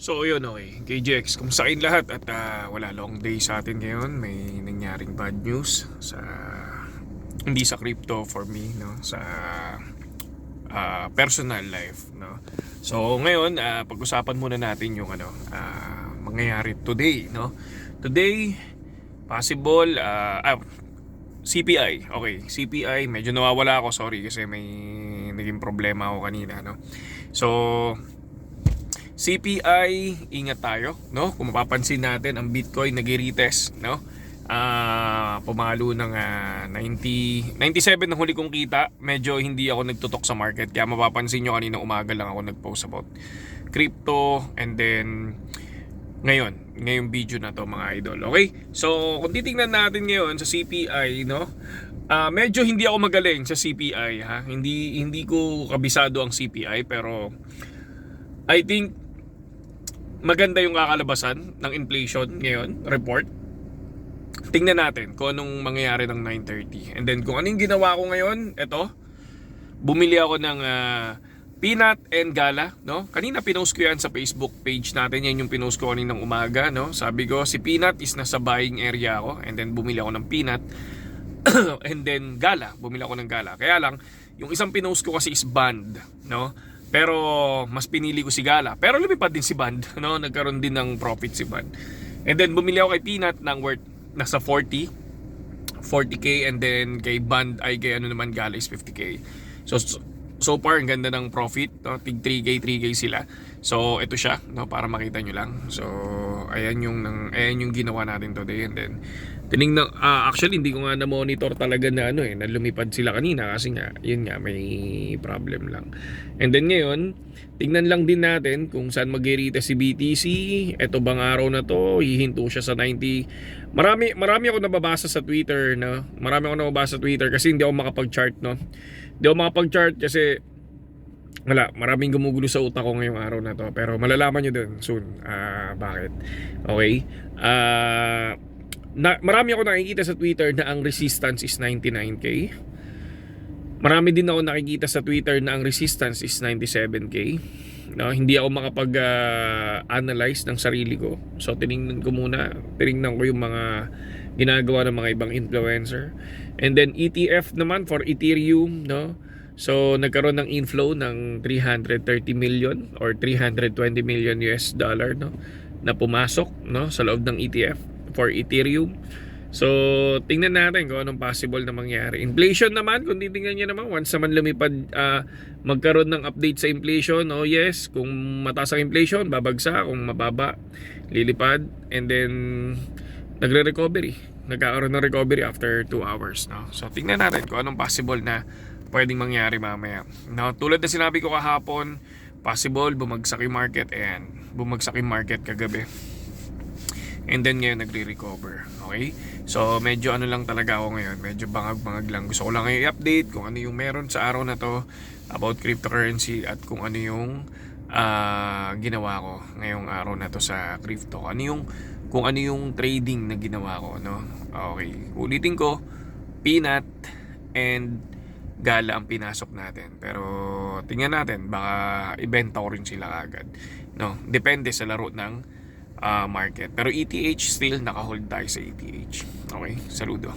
So yun, okay, KJX, kumusta kayong lahat at wala, long day sa atin ngayon. May nangyaring bad news sa hindi sa crypto for me, no, sa personal life, no. So ngayon, pag-usapan muna natin yung mangyayari today, no. Today possible CPI. Okay, CPI, medyo nawawala ako, sorry kasi may naging problema ako kanina, no. So CPI, ingat tayo, no? Kung mapapansin natin, ang Bitcoin nag-retest, no? Pumalo ng 97 ng huli kong kita. Medyo hindi ako nagtutok sa market. Kaya mapapansin nyo, kanina umaga lang ako nag-post about crypto. And then, ngayong video na to mga idol. Okay? So, kung titingnan natin ngayon sa CPI, no? Medyo hindi ako magaling sa CPI, ha? Hindi ko kabisado ang CPI, pero I think maganda yung kakalabasan ng inflation ngayon, report. Tingnan natin kung anong mangyayari ng 9:30. And then kung anong ginawa ko ngayon, eto, bumili ako ng peanut and gala, no? Kanina pinost ko yan sa Facebook page natin, yan yung pinost ko kaninang umaga, no? Sabi ko, si peanut is nasa buying area ako, and then bumili ako ng peanut. And then gala, bumili ako ng gala. Kaya lang, yung isang pinost ko kasi is band, no? Pero mas pinili ko si Gala. Pero lumipad din si Band, no? Nagkaroon din ng profit si Band. And then bumili ako kay Peanut ng worth nasa 40k, and then kay Band ay kay naman Gala is 50k. So far ang ganda ng profit, no? Tig 3k sila. So ito siya, no, para makita nyo lang. So ayan yung ginawa natin today. And then tinignan, actually hindi ko nga na monitor talaga na na lumipad sila kanina kasi nga yun nga may problem lang. And then ngayon tingnan lang din natin kung saan mag-retest si BTC. Ito bang araw na to hihinto siya sa 90. Marami ako nababasa sa Twitter, no? Marami ako nababasa sa Twitter kasi hindi ako makapag-chart, no? Hindi ako makapag-chart kasi maraming gumugulo sa utak ko ngayong araw na to. Pero malalaman nyo dun soon bakit. Okay? Marami ako nakikita sa Twitter na ang resistance is 99k. Marami din ako nakikita sa Twitter na ang resistance is 97k. No, hindi ako makapag-analyze ng sarili ko. So tiningnan ko yung mga ginagawa ng mga ibang influencer. And then ETF naman for Ethereum, no? So nagkaroon ng inflow ng 330 million or 320 million US dollar, no, na pumasok, no, sa loob ng ETF for Ethereum. So tingnan natin kung anong possible na mangyari. Inflation naman, kung titingnan niyo naman, once naman lumipad, magkaroon ng update sa inflation, oh yes, kung mataas ang inflation, babagsak, kung mababa, lilipad. And then nagkakaroon ng recovery after 2 hours, no? So tingnan natin kung anong possible na pwedeng mangyari mamaya, no? Tulad na sinabi ko kahapon, possible bumagsak yung market, and bumagsak yung market kagabi. And then ngayon nagre-recover. Okay? So medyo lang talaga ako ngayon. Medyo bangag-bangag lang. Gusto ko lang ngayon i-update kung ano yung meron sa araw na to about cryptocurrency at kung ano yung ginawa ko ngayong araw na to sa crypto. Kung ano yung trading na ginawa ko, no? Okay. Ulitin ko, peanut and gala ang pinasok natin. Pero tingnan natin, baka ibenta ko rin sila agad. No? Depende sa laro ng market. Pero ETH still naka-hold tayo sa ETH. Okay? Saludo.